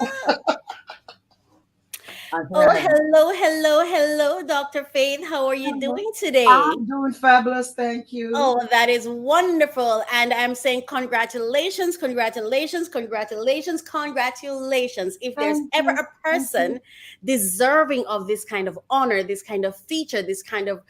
I Oh, have. hello, Dr. Faith. How are you doing today? I'm doing fabulous, thank you. Oh, that is wonderful. And I'm saying congratulations, congratulations, congratulations, congratulations. If there's Thank ever you. a Thank you. person deserving of this kind of honor, this kind of feature, this kind of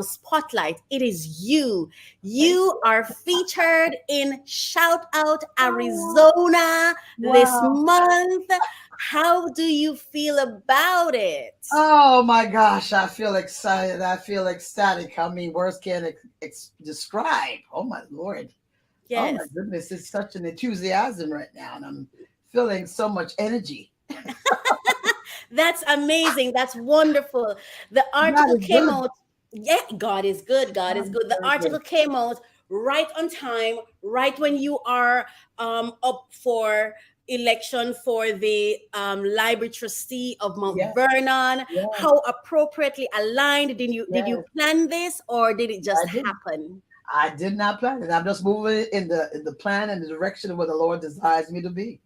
spotlight, it is you. Thank You you. are featured in Shout Out Oh, Arizona this wow. month. How do you feel about it? Oh my gosh, I feel excited. I feel ecstatic. I mean, words can't describe. Oh my Lord. Oh my Yes. goodness, it's such an enthusiasm right now, and I'm feeling so much energy. That's amazing. That's wonderful. The God article is came good. out. Yeah, God is good. God God is is good. The very good. article came out right on time, right when you are up for election for the library trustee of Mount Yes, Vernon. yes, How appropriately aligned did you yes. plan this, or did it just I did. happen? I did not plan it. I'm just moving in the plan and the direction of where the Lord desires me to be.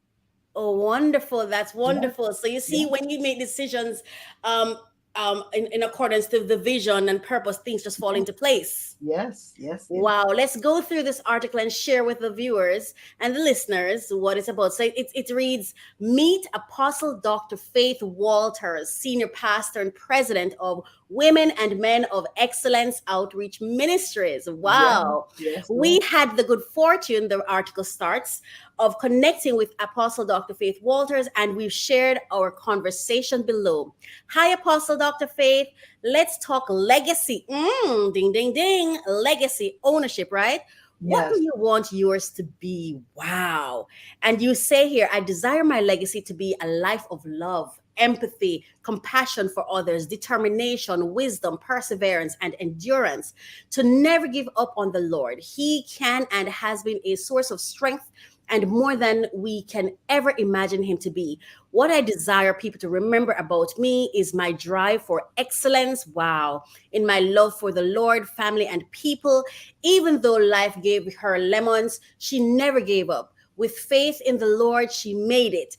Oh, wonderful. That's Yes, wonderful. So you see, yes, when you make decisions in accordance to the vision and purpose, things just fall into place. yes, yes, yes. Wow, let's go through this article and share with the viewers and the listeners what it's about. So it reads: Meet Apostle Dr. Faith Walters, Senior Pastor and President of Women and Men of Excellence Outreach Ministries. Yes, Wow. yes, We yes. had the good fortune, the article starts, of connecting with Apostle Dr. Faith Walters, and we've shared our conversation below. Hi, Apostle Dr. Faith. Let's talk legacy. Ding, ding, ding. Legacy ownership, right? What do Yes. you want yours to be? Wow. And you say here, I desire my legacy to be a life of love, empathy, compassion for others, determination, wisdom, perseverance, and endurance. To never give up on the Lord. He can and has been a source of strength and more than we can ever imagine him to be. What I desire people to remember about me is my drive for excellence. Wow. In my love for the Lord, family, and people. Even though life gave her lemons, she never gave up. With faith in the Lord, she made it.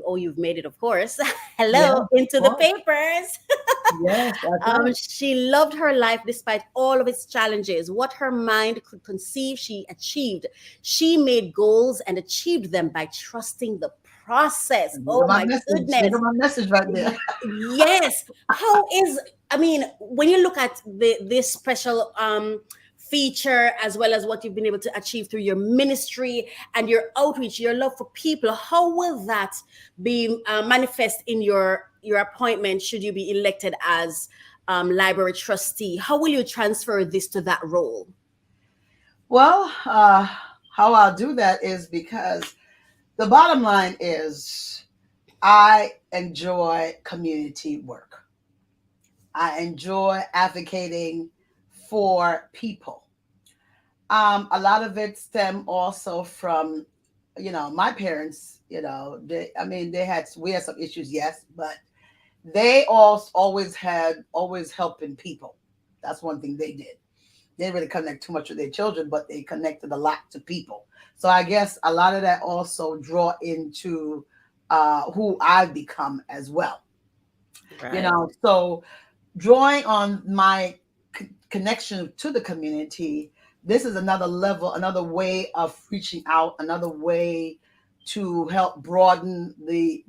Oh, you've made it, of course. Yes, Hello, of into the course. papers. Yes, that's right. She loved her life despite all of its challenges. What her mind could conceive, she achieved. She made goals and achieved them by trusting the process. There go Oh my my message. There go goodness. my message right there. Yes. How is, I mean, when you look at this special feature as well as what you've been able to achieve through your ministry and your outreach, your love for people, how will that be manifest in your appointment should you be elected as library trustee? How will you transfer this to that role? Well, how I'll do that is because the bottom line is I enjoy community work. I enjoy advocating for people. A lot of it stem also from, my parents. I mean, we had some issues, yes, but they always had always helping people. That's one thing they did. They didn't really connect too much with their children, but they connected a lot to people. So I guess a lot of that also draw into who I've become as well. Right. So drawing on my connection to the community, this is another level, another way of reaching out, another way to help broaden the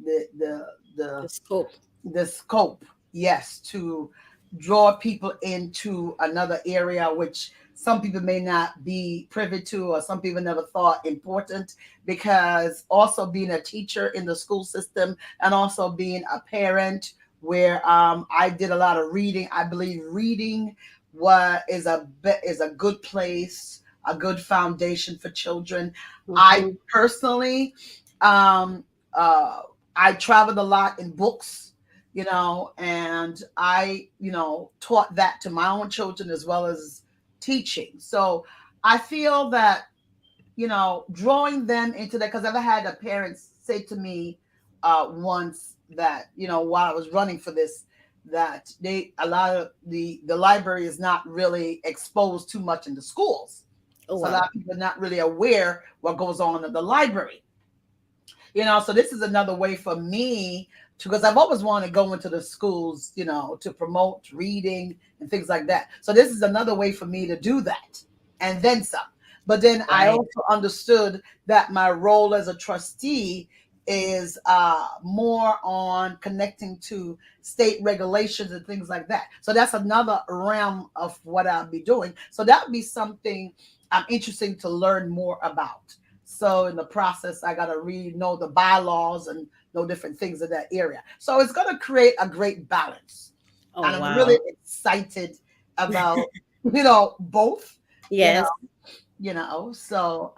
The scope. the scope. Yes, to draw people into another area which some people may not be privy to, or some people never thought important, because also being a teacher in the school system and also being a parent where I did a lot of reading. I believe reading is a good place, a good foundation for children. I Mhm. personally, um, uh, I traveled a lot in books, and I, taught that to my own children as well as teaching. So I feel that, drawing them into that, because I've had a parent say to me once that, while I was running for this, that a lot of the library is not really exposed too much in the schools. Oh So a lot wow. of people are not really aware what goes on in the library. So this is another way for me to, because I've always wanted to go into the schools, to promote reading and things like that. So this is another way for me to do that and then some. But then I Right. also understood that my role as a trustee is more on connecting to state regulations and things like that. So that's another realm of what I'll be doing. So that would be something I'm interested to learn more about. So in the process, I got to read, know the bylaws and know different things in that area. So it's going to create a great balance. Oh, And I'm really wow. excited about, both, you know, Yes. so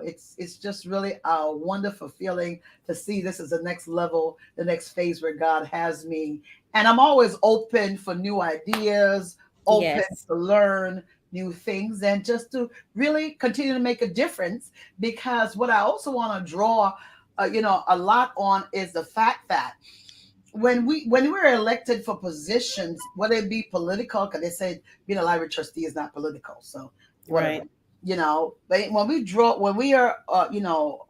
it's just really a wonderful feeling to see this is the next level, the next phase where God has me. And I'm always open for new ideas, open Yes. to learn new things, and just to really continue to make a difference. Because what I also want to draw a lot on is the fact that when we're elected for positions, whether it be political, because they say being a library trustee is not political, so whatever. Right. But when we are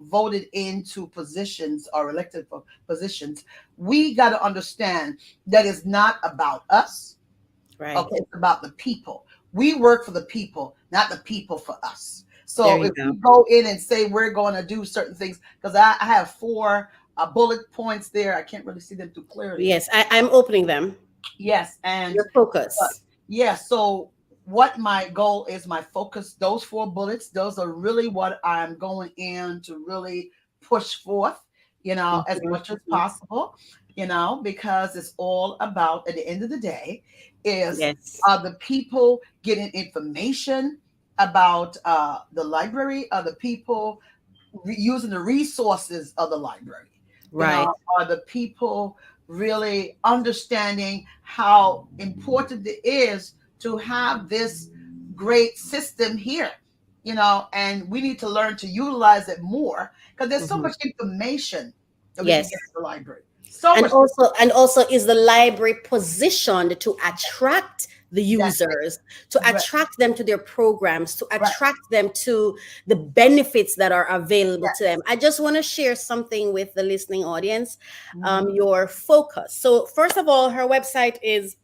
voted into positions or elected for positions, we got to understand that it's not about us. Right. Okay, it's about the people. We work for the people, not the people for us. There So you if go. we go in and say we're going to do certain things, because I have four bullet points there. I can't really see them too clearly. Yes, I'm opening them. Yes, and Your focus. yeah. So what my goal is, my focus, those four bullets, those are really what I'm going in to really push forth, as Mhm, much as mhm. possible, because it's all about, at the end of the day, is Yes. the people getting information about the library, are the people using the resources of the library, Right. are the people really understanding how important it is to have this great system here, and we need to learn to utilize it more, because there's so Mhm. much information that we can get Yes. in the library. So And much. also is the library positioned to attract the That's it. users, to Right. attract them to their programs, to Right. attract them to the benefits that are available to Yes. them. I just want to share something with the listening audience. Mhm. Your focus. So first of all, her website is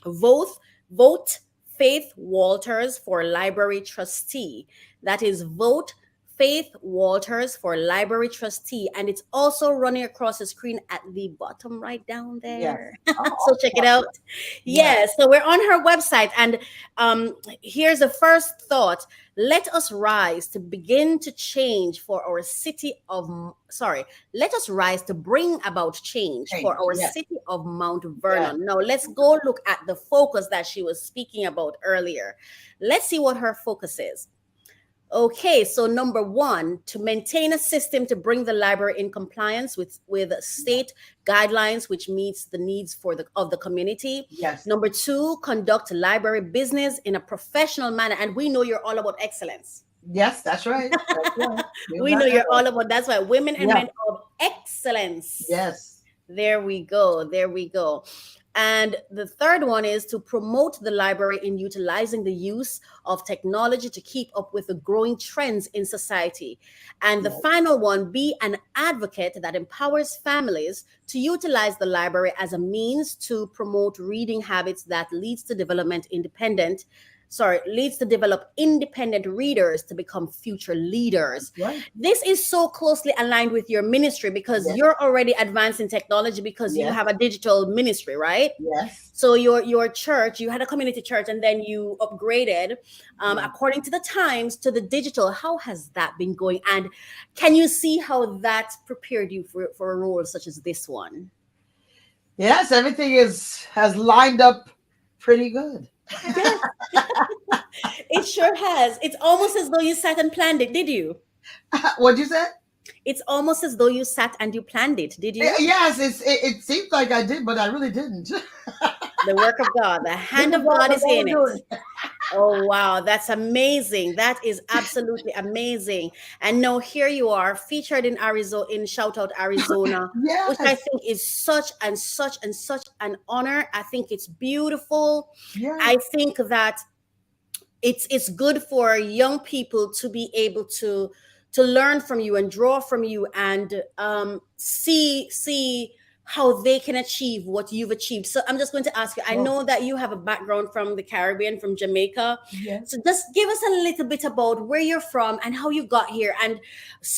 vote vote Faith Walters for library trustee. That is vote Faith Walters for library trustee, and it's also running across the screen at the bottom right down Yes. there. Oh, So check it out. yeah. Yeah, so we're on her website, and here's the first thought. Let us rise to begin to change for our city of, sorry, let us rise to bring about change for Change. our Yes. city of Mount Yes. Vernon. Now, let's go look at the focus that she was speaking about earlier. Let's see what her focus is. Okay, so number one, to maintain a system to bring the library in compliance with state guidelines, which meets the needs of the community. Yes. Number two, conduct library business in a professional manner. And we know you're all about excellence. Yes. That's right. That's right. You We know got that you're right. all about, that's why women and Yeah. men of excellence. Yes. There we go. There we go. And the third one is to promote the library in utilizing the use of technology to keep up with the growing trends in society. And the Yes. final one, be an advocate that empowers families to utilize the library as a means to promote reading habits that leads to develop independent readers to become future leaders. Right. This is so closely aligned with your ministry because Yes. you're already advanced in technology because you Yes. have a digital ministry, right? Yes. So your church, you had a community church, and then you upgraded Yeah. according to the times to the digital. How has that been going? And can you see how that prepared you for a role such as this one? Yes. Everything has lined up pretty good. Yes, it sure has. It's almost as though you sat and planned it, did you? What'd you say? It's almost as though you sat and you planned it, did you? Yes. It seems like I did, but I really didn't. The work of God, the This hand is of what God we're is in going it. to do. Oh, wow. That's amazing. That is absolutely amazing. And now here you are featured in Arizona, in Shoutout Arizona, which I Yes. think is such and such and such an honor. I think it's beautiful. Yes. I think that it's good for young people to be able to learn from you and draw from you, and see how they can achieve what you've achieved. So I'm just going to ask you, I Well, know that you have a background from the Caribbean, from Jamaica. yes. So just give us a little bit about where you're from and how you got here, and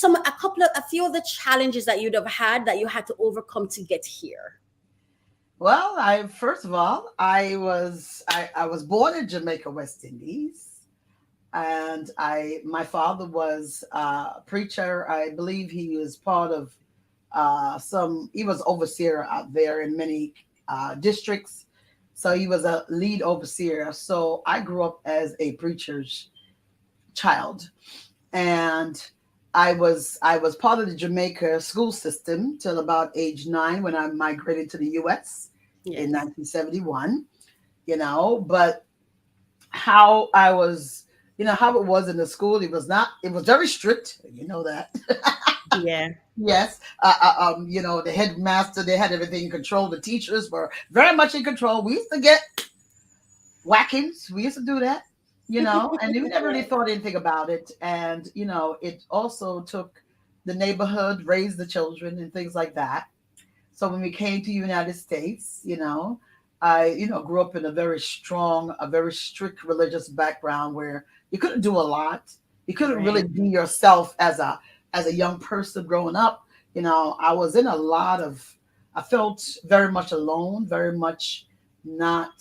a few of the challenges that you'd have had that you had to overcome to get here. Well, I first of all, I was born in Jamaica, West Indies, and I my father was a preacher. I believe he was part of some. He was overseer out there in many districts, so he was a lead overseer. So I grew up as a preacher's child, and I was part of the Jamaica school system till about age 9 when I migrated to the U.S. in Yes. 1971. But how I was, how it was in the school, it was not. It was very strict. You know that. Yeah. Yes. The headmaster, they had everything in control. The teachers were very much in control. We used to get whackings. We used to do that, and we never really thought anything about it. And, it also took the neighborhood, raised the children and things like that. So when we came to the United States, I, grew up in a very strict religious background where you couldn't do a lot. You couldn't really Right. be yourself as a young person growing up. I was in a lot of, I felt very much alone, very much not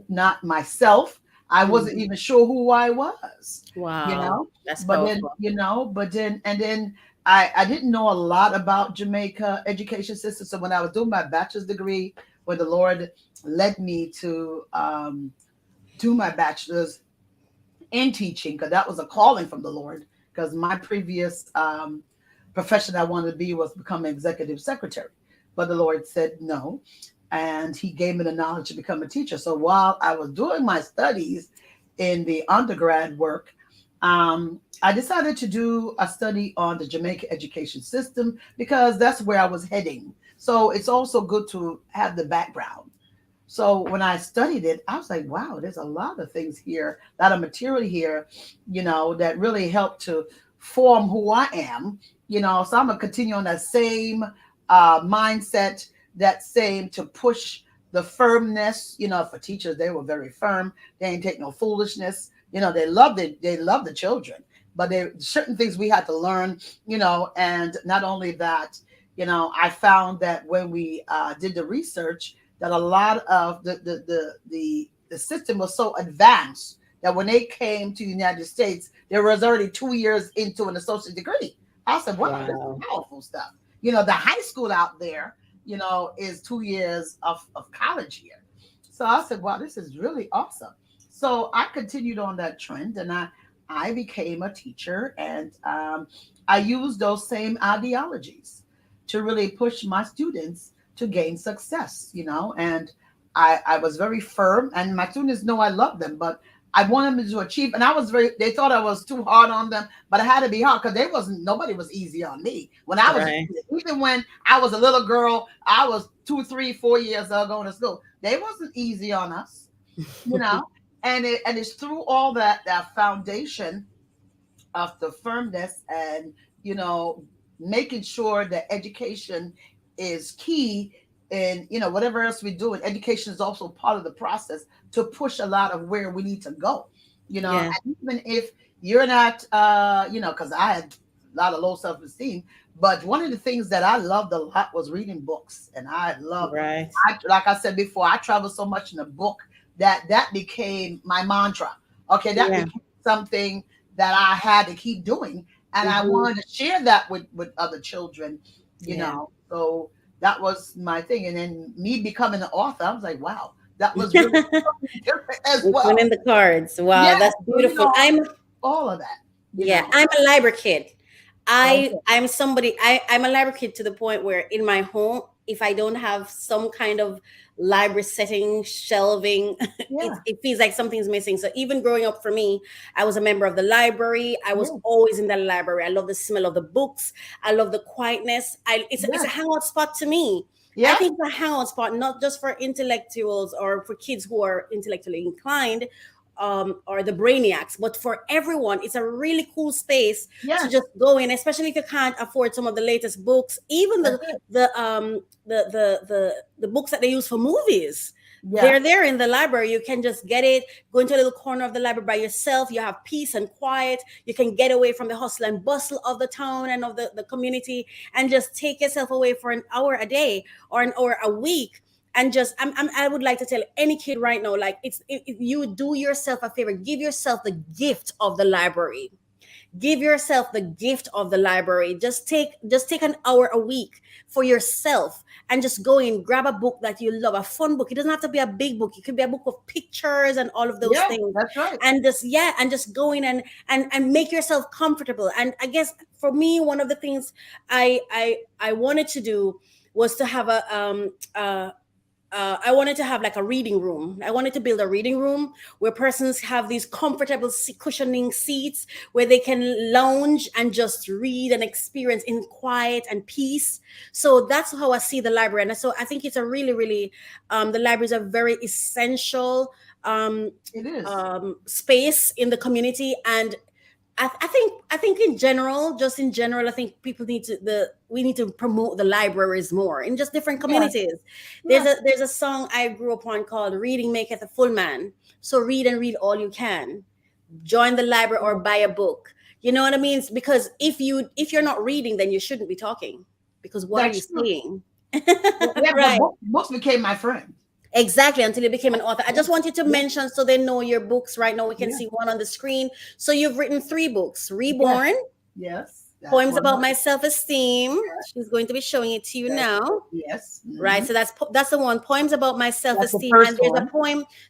not myself. I wasn't Mhm. even sure who I was, you Wow, know. that's But then, powerful. I didn't know a lot about Jamaica education system. So when I was doing my bachelor's degree, when the Lord led me to do my bachelor's in teaching, because that was a calling from the Lord. Because my previous profession I wanted to be was become an executive secretary, but the Lord said no, and He gave me the knowledge to become a teacher. So while I was doing my studies in the undergrad work, I decided to do a study on the Jamaica education system because that's where I was heading. So it's also good to have the background. So when I studied it, I was like, wow, there's a lot of things here, a lot of material here, that really helped to form who I am, So I'm gonna continue on that same mindset, that same to push the firmness, for teachers, they were very firm. They ain't take no foolishness. They loved it. They loved the children, but there certain things we had to learn, and not only that, I found that when we did the research, that a lot of the system was so advanced that when they came to the United States, there was already 2 years into an associate degree. I said, wow, this is Wow. powerful stuff. The high school out there, is 2 years of college here. So I said, wow, this is really awesome. So I continued on that trend, and I became a teacher, and I used those same ideologies to really push my students to gain success, and I was very firm, and my students know I love them, but I wanted them to achieve. And they thought I was too hard on them, but I had to be hard because nobody was easy on me. When I was a Right. kid, even when I was a little girl, I was 2, 3, 4 years old going to school. They wasn't easy on us, you know. And it's through all that foundation of the firmness and you know making sure that education is key, and whatever else we do, and education is also part of the process to push a lot of where we need to go, Yeah. and even if you're not because I had a lot of low self-esteem, but one of the things that I loved a lot was reading books. And Right. like I said before, I traveled so much in a book that became my mantra. Okay, that Yeah. became something that I had to keep doing, and I Hmm. wanted to share that with other children. Yeah. So that was my thing. And then me becoming an author, I was like, wow, that was really something different as It's well. winning the cards. Wow, Yeah, that's so beautiful. all of that. You Yeah, know. I'm a library kid. Okay. I'm a library kid to the point where in my home, if I don't have some kind of library setting, shelving, Yeah. it feels like something's missing. So even growing up for me, I was a member of the library. I was Yeah. always in the library. I love the smell of the books. I love the quietness. It's a Yes. hangout spot to me. I Yeah. think it's a hangout spot, not just for intellectuals or for kids who are intellectually inclined, or the brainiacs, but for everyone, it's a really cool space to Yes, just go in, especially if you can't afford some of the latest books, even that's it. the books that they use for movies. Yeah, They're there in the library. You can just get it, go into a little corner of the library by yourself. You have peace and quiet. You can get away from the hustle and bustle of the town and of the community, and just take yourself away for an hour a day or an hour a week. And just I would like to tell any kid right now, like, if you do yourself a favor, give yourself the gift of the library. Give yourself the gift of the library. Just take an hour a week for yourself, and just go in, grab a book that you love, a fun book. It doesn't have to be a big book. It could be a book of pictures and all of those yeah, things. that's right. And just go in and make yourself comfortable. And I guess for me, one of the things I wanted to do was to have I wanted to have like a reading room. I wanted to build a reading room where persons have these comfortable cushioning seats where they can lounge and just read and experience in quiet and peace. So that's how I see the library. And so I think it's a really, really, the library is a very essential It is. space in the community. And I think in general, just in general, I think people we need to promote the libraries more in just different Yes, communities. yes, There's a song I grew up on called "Reading Maketh a Full Man." So read and read all you can. Join the library or buy a book. You know what I mean? Because if you're not reading, then you shouldn't be talking. Because what are you that's true. saying? Yeah, but Right. books became my friend. Exactly, until you became an author. I Yeah, just wanted to yeah, mention so they know your books right now. We can yeah, see one on the screen. So you've written 3 books: yes, Reborn, yes. That's Poems one About of My Self-Esteem. yeah, She's going to be showing it to you that's it. now. Yes. Right, so that's the one, Poems About My That's the Self-Esteem. And first one.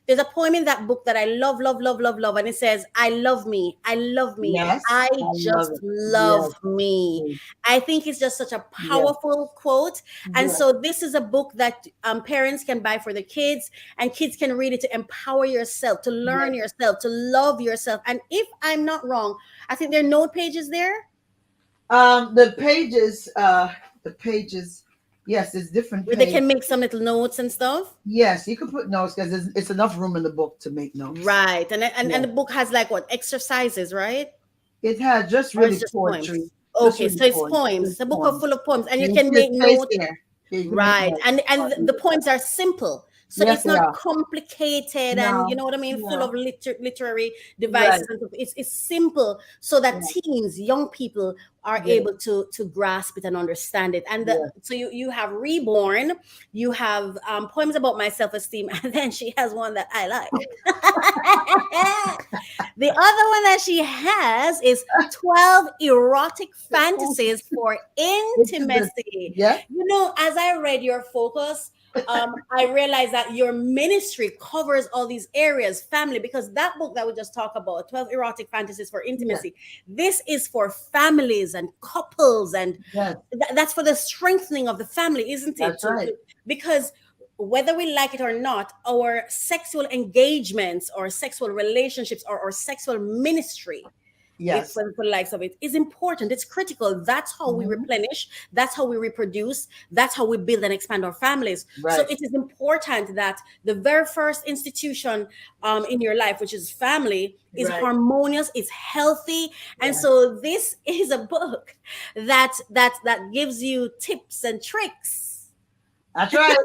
there's a poem in that book that I love, love, love, love, love. And it says, I love me, I love me, Yes, I I love just it. love Yes, me. yes, I think it's just such a yes, powerful quote. And yes, so this is a book that parents can buy for their kids, and kids can read it to empower yourself, to yes. learn yourself, to love yourself. And if I'm not wrong, I think there are note pages there The pages, yes, it's different where they page. can make some little notes and stuff. Yes, you can put notes because it's enough room in the book to make notes. Right. And Yeah. the book has like what, exercises, right? It had just Or it's really just poetry. poems? Just Okay, really so it's poems. poems. Just It's a book of poems. full of poems, and you And you can see it make space notes. here. Here you can make Right. notes. And on the either side. poems are simple. So Yes, it's they not are. complicated, and you No, know what I mean, full no. of literary Right. devices and stuff. It's simple so that Yeah. teens, young people are Yes. able to grasp it and understand it. And Yes. so you have Reborn, you have Poems About My Self-Esteem, and then she has one that I like. The other one that she has is 12 erotic fantasies for Intimate. intimacy. Yeah. You know, as I read your focus, I realized that your ministry covers all these areas, family, because that book that we just talked about, 12 erotic fantasies for Yes. intimacy, this is for families and couples, and Yes. that's for the strengthening of the family, isn't it? That's right. Because whether we like it or not, our sexual engagements or sexual relationships or sexual ministry, if Yes. for the likes of it, is important. It's critical. That's how we Mhm. replenish. That's how we reproduce. That's how we build and expand our families. So Right. it is important that the very first institution in your life, which is family, is Right. harmonious, is healthy. And Yeah. so this is a book that gives you tips and tricks That's right.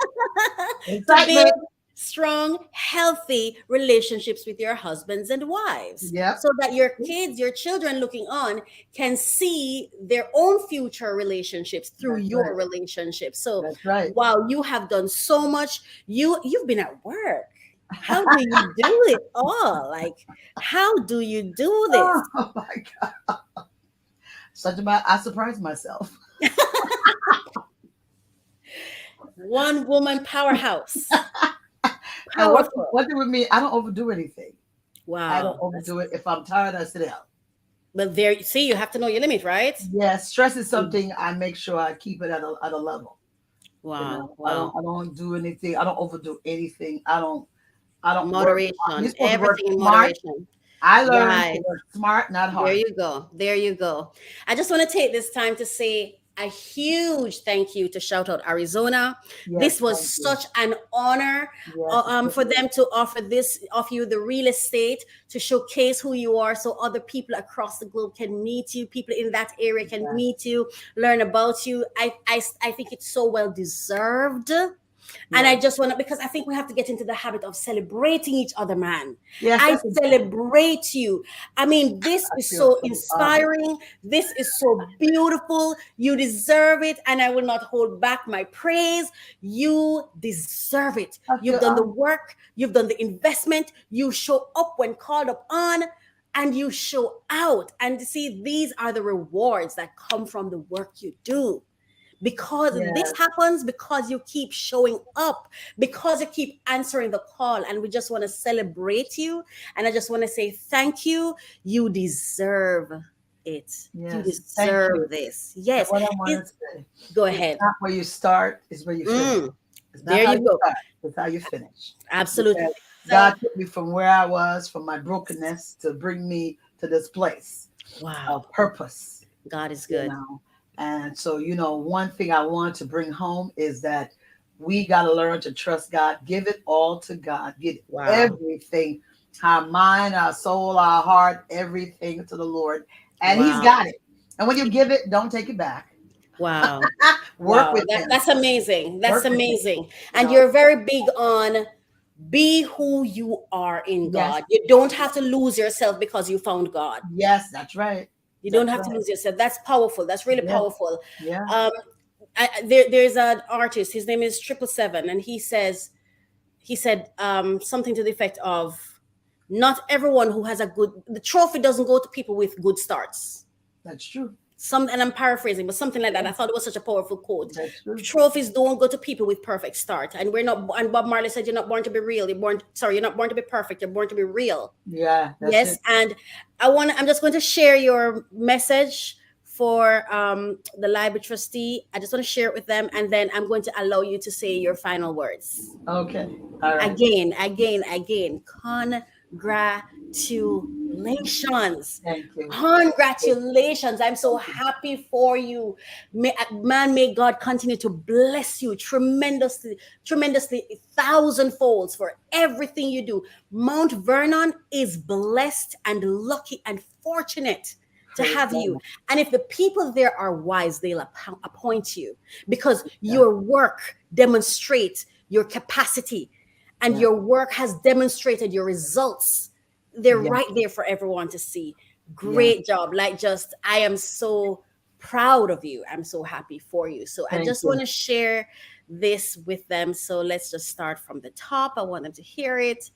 to build Excitement. strong, healthy relationships with your husbands and wives, Yep. so that your kids, your children looking on can see their own future relationships through That's your right. relationships. So That's right. wow, you have done so much. You've been at work. How do you do it all? Like, how do you do this? Oh my God. Such a I surprised myself. One woman powerhouse. And Powerful. what do with me? I don't overdo anything. I don't Wow. overdo it. If I'm tired, I sit down. But there, see, you have to know your limit, right? Yes, stress is something I make sure I keep it at a level. You Wow. know, Wow. I don't do anything. I don't overdo anything. I don't work. You're Moderation, supposed to work everything in smart. moderation. I learned to Right. work smart, not There hard. you go. There you go. I just want to take this time to say a huge thank you to Shout Out Arizona. Yes, This was thank you. such an honor Yes, it for is. them to offer you the real estate to showcase who you are, so other people across the globe can meet you. People in that area can Yes, meet you, learn about you. I think it's so well deserved. And I yes, just want to, because I think we have to get into the habit of celebrating each other, man. yes, I that's important. celebrate you. I mean, this I is feel so so honored. inspiring. This is so beautiful. You deserve it. And I will not hold back my praise. You deserve it. I You've feel done the honored. work, you've done the investment, you show up when called upon. And you show out. And see, these are the rewards that come from the work you do, because this Yes, happens because you keep showing up, because you keep answering the call. And we just want to celebrate you. And I just want to say thank you. You deserve it. You yes. Thank you. deserve this. And Yes. what I It, want to say, go it's ahead. not where you start, it's where you finish. Mm, It's not there how you you go. start, it's how you finish. Absolutely. Because So, God took me from where I was, from my brokenness, to bring me to this place wow. of purpose, God is you good. know. And so, one thing I want to bring home is that we got to learn to trust God, give it all to God, get Wow. everything, our mind, our soul, our heart, everything to the Lord. And He's Wow. got it. And when you give it, don't take it back. Wow. Work Wow. with Him, That's amazing. That's work with Him, amazing. you And know. you're very big on be who you are in Yes, God. You don't have to lose yourself because you found God. yes, that's right. You don't That's have to right. lose yourself. That's powerful. That's really Yeah, powerful. yeah. Um, there's an artist. His name is 777, and he said something to the effect of, "Not everyone who has a good the trophy doesn't go to people with good starts." That's true. Some, and I'm paraphrasing, but something like that. Yeah, I thought it was such a powerful quote. that's true. Trophies don't go to people with perfect start, and we're not. And Bob Marley said, "You're not born to be real. You're not born to be perfect. You're born to be real." Yeah, that's Yes, it. and I'm just going to share your message for the library trustee. I just want to share it with them, and then I'm going to allow you to say your final words. Okay. All right. Again, congratulations. Thank you. Congratulations. I'm so Thank you. happy for you. May God continue to bless you tremendously, tremendously, thousandfolds for everything you do. Mount Vernon is blessed and lucky and fortunate to Praise have God. you. And if the people there are wise, they'll appoint you, because Yeah. your work demonstrates your capacity, and Yeah. your work has demonstrated your results. They're Yeah. right there for everyone to see. Yeah. Great job. Like, just, I am so proud of you. I'm so happy for you. So I Thank just want you. to share this with them. So let's just start from the top. I want them to hear it.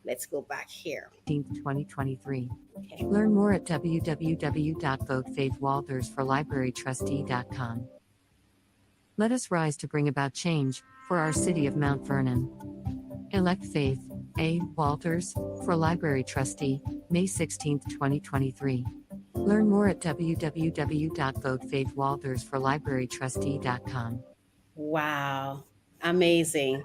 Let's go back here. 2023. Okay. Learn more at www.votefaithwalters4librarytrustee.com. Let us rise to bring about change for our city of Mount Vernon. Elect Faith A. Walters for Library Trustee, May 16, 2023. Learn more at www.votefaithwalters4librarytrustee.com. Wow. Amazing.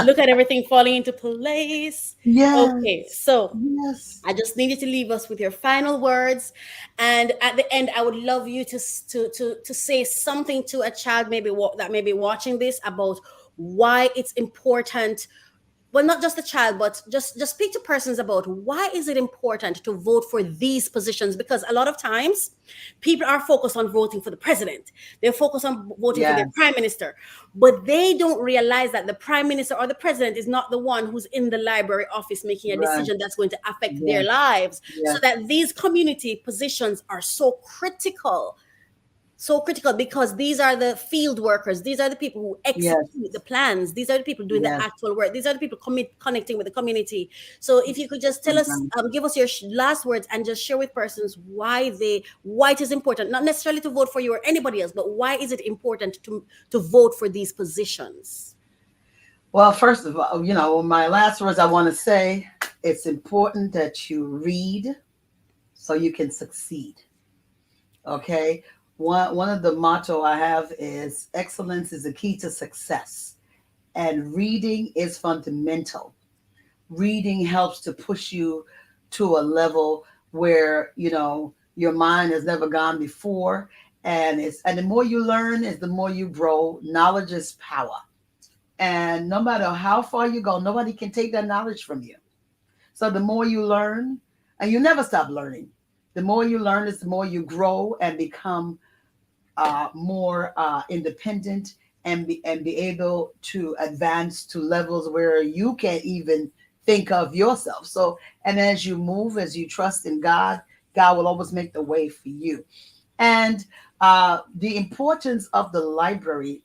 Look at everything falling into place. Okay. Yes. So Yes. I just needed to leave us with your final words, and at the end, I would love you to say something to a child that may be watching this about why it's important. Well, not just the child, but just speak to persons about why is it important to vote for these positions, because a lot of times people are focused on voting for the president, they're focused on voting for their Yes. prime minister, but they don't realize that the prime minister or the president is not the one who's in the library office making a Right. decision that's going to affect their Yes. lives. So Yes. that these community positions are so critical, because these are the field workers, these are the people who Yes. execute the plans, these are the people doing the Yes. actual work, these are the people connecting with the community. So if you could just tell us, give us your last words, and just share with persons why it is important, not necessarily to vote for you or anybody else, but why is it important to vote for these positions. Well, first of all, my last words I want to say, it's important that you read so you can succeed. Okay. One of the motto I have is excellence is the key to success. And reading is fundamental. Reading helps to push you to a level where your mind has never gone before, And the more you learn is the more you grow. Knowledge is power. And no matter how far you go, nobody can take that knowledge from you. So the more you learn, and you never stop learning, the more you learn is the more you grow and become more independent, and be able to advance to levels where you can't even think of yourself. So, and as you move, as you trust in God, God will always make the way for you. And the importance of the library,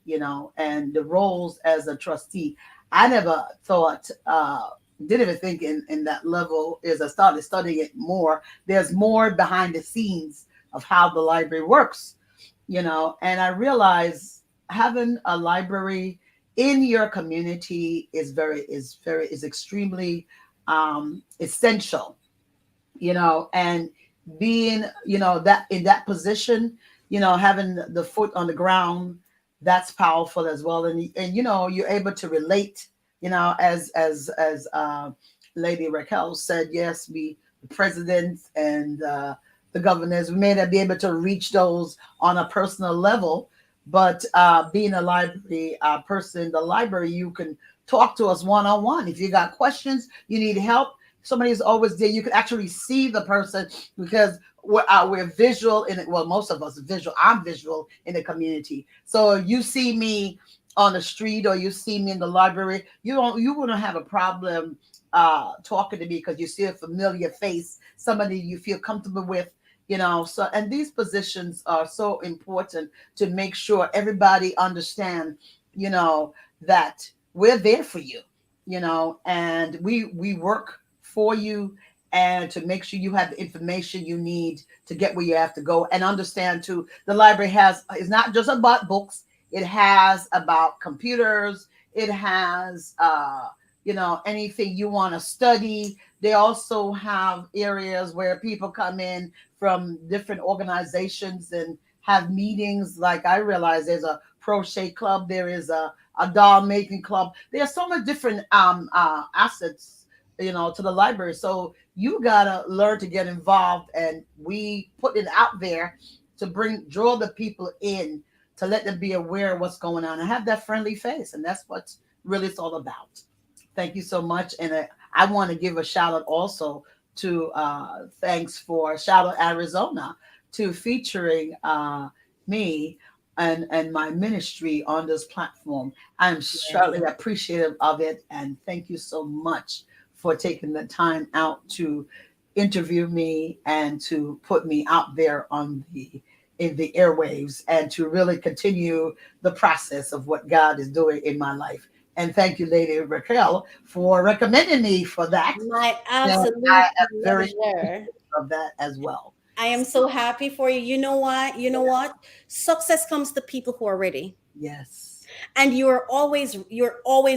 and the roles as a trustee. I never thought, didn't even think in that level as I started studying it more. There's more behind the scenes of how the library works, and I realize having a library in your community is extremely essential, and being, that in that position, having the foot on the ground, that's powerful as well. And you're able to relate, as Lady Raquel said, yes, the presidents and the governors, we may not be able to reach those on a personal level, but being a library person, the library, you can talk to us one on one. If you got questions, you need help, somebody's always there. You can actually see the person because we're visual in it. Well, most of us are visual. I'm visual in the community. So you see me on the street or you see me in the library, you wouldn't have a problem talking to me because you see a familiar face, somebody you feel comfortable with. So, and these positions are so important to make sure everybody understand, that we're there for you, and we work for you, and to make sure you have the information you need to get where you have to go. And understand too, the library is not just about books. It has about computers. It has anything you want to study. They also have areas where people come in from different organizations and have meetings. Like I realize there's a crochet club, there is a doll making club. There are so many different assets, to the library. So you gotta learn to get involved, and we put it out there to draw the people in, to let them be aware of what's going on and have that friendly face. And that's what really it's all about. Thank you so much. And I want to give a shout out also to thanks for Shout Out Arizona to featuring me and my ministry on this platform. I'm certainly appreciative of it, and thank you so much for taking the time out to interview me and to put me out there in the airwaves, and to really continue the process of what God is doing in my life. And thank you, Lady Raquel, for recommending me for that. My And absolute I am very pleasure. appreciative of that as well. I am so happy for you. You know what? You know what? Success comes to people who are ready. Yes. And you're always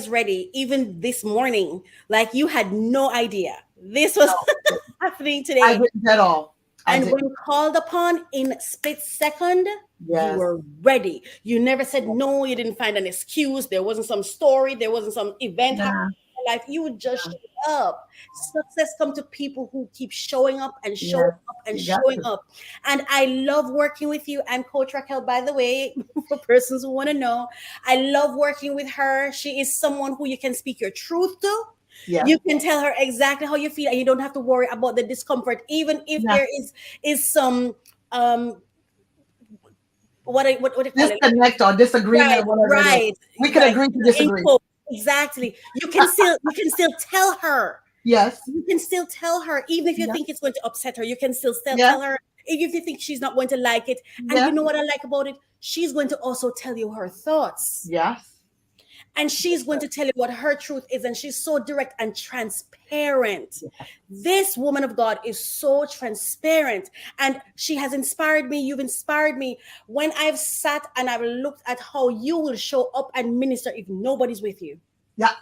ready. Even this morning, like you had no idea this was No, happening I today. didn't at all. I And didn't. when called upon in split second, you Yes. were ready. You never said no. You didn't find an excuse. There wasn't some story. There wasn't some event happening Yeah. in your life. You would just show up. Success come to people who keep showing up and showing Yes. up and You got showing to. up. And I love working with you. And Coach Raquel, by the way, for persons who want to know, I love working with her. She is someone who you can speak your truth to. Yes. You can tell her exactly how you feel, and you don't have to worry about the discomfort, even if Yeah. there is some um what do you call it? Disconnect or disagreement, Right, whatever it is. right, We can right. agree to In disagree. quote, exactly. You can still tell her. Yes. You can still tell her, even if you Yeah. think it's going to upset her. You can still Yeah. tell her, even if you think she's not going to like it. And Yeah. you know what I like about it? She's going to also tell you her thoughts. Yes. And she's going to tell you what her truth is, and she's so direct and transparent. This woman of God is so transparent, and she has inspired me. You've inspired me when I've sat and I've looked at how you will show up and minister if nobody's with you. Yeah.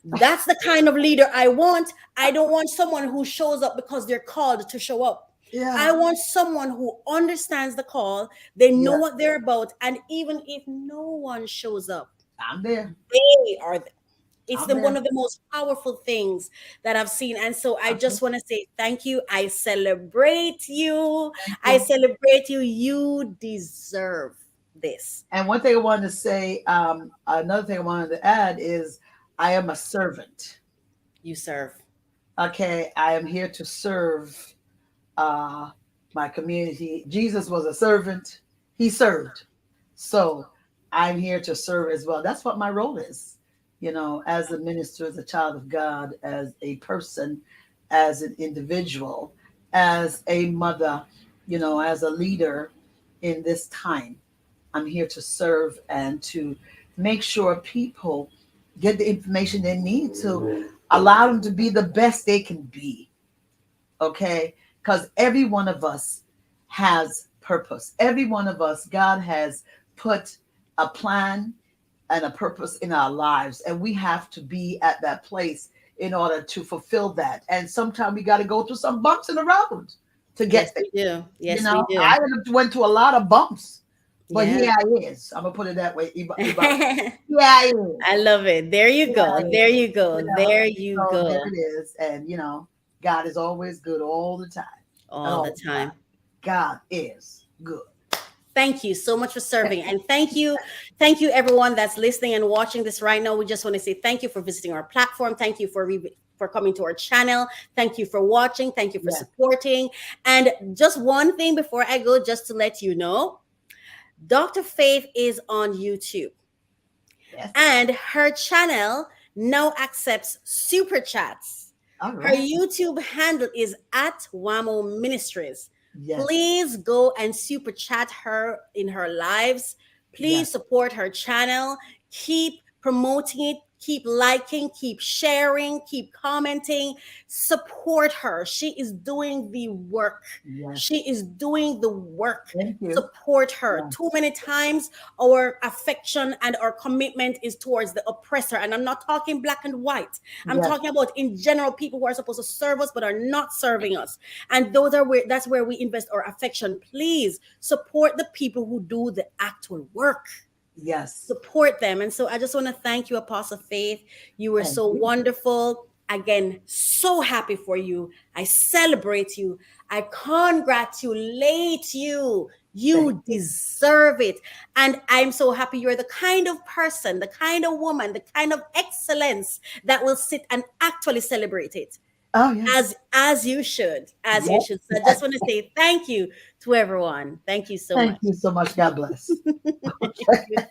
That's the kind of leader I want. I don't want someone who shows up because they're called to show up. Yeah. I want someone who understands the call, they know Yeah. what they're about, and even if no one shows up, I'm there. they are there. It's one Amen. of the most powerful things that I've seen. And so I Okay. just want to say thank you. I celebrate you. Thank I you. celebrate you. You deserve this. And one thing I wanted to say, another thing I wanted to add is I am a servant. You serve. Okay. I am here to serve uh, my community. Jesus was a servant, he served. So I'm here to serve as well. That's what my role is, as a minister, as a child of God, as a person, as an individual, as a mother, as a leader in this time. I'm here to serve and to make sure people get the information they need to allow them to be the best they can be. Okay? Because every one of us has purpose. Every one of us, God has put a plan and a purpose in our lives, and we have to be at that place in order to fulfill that. And sometimes we got to go through some bumps in the road to Yes, get there. we do. Yes, we do. I went to a lot of bumps, but Yeah. here I is. I'm gonna put it that way. Here I is. I love it. There you Here I go. There is. you go. There you So there go. it is. And God is always good all the time. All All the the time. time. God is good. Thank you so much for serving. And thank you everyone that's listening and watching this right now. We just want to say thank you for visiting our platform. Thank you for coming to our channel. Thank you for watching. Thank you for Yes. supporting. And just one thing before I go, just to let you know, Dr. Faith is on YouTube. Yes. And her channel now accepts super chats. All Her right. YouTube handle is at Wamo Ministries. Yes. Please go and super chat her in her lives. Please Yes. support her channel. Keep promoting it. Keep liking, keep sharing, keep commenting. Support her. She is doing the work. Yes. She is doing the work. Thank you. Support her. Yeah. Too many times our affection and our commitment is towards the oppressor. And I'm not talking black and white. I'm Yes. talking about in general people who are supposed to serve us but are not serving us. And that's where we invest our affection. Please support the people who do the actual work. Yes. Support them. And so I just want to thank you, Apostle Faith. You were Thank so you. wonderful. Again, so happy for you. I celebrate you. I congratulate you. You deserve it. And I'm so happy you're the kind of person, the kind of woman, the kind of excellence that will sit and actually celebrate it. Oh, yes. As you should. As you Yes. should. So I just want to say thank you to everyone. Thank you so Thank much. you so much. God bless. Okay.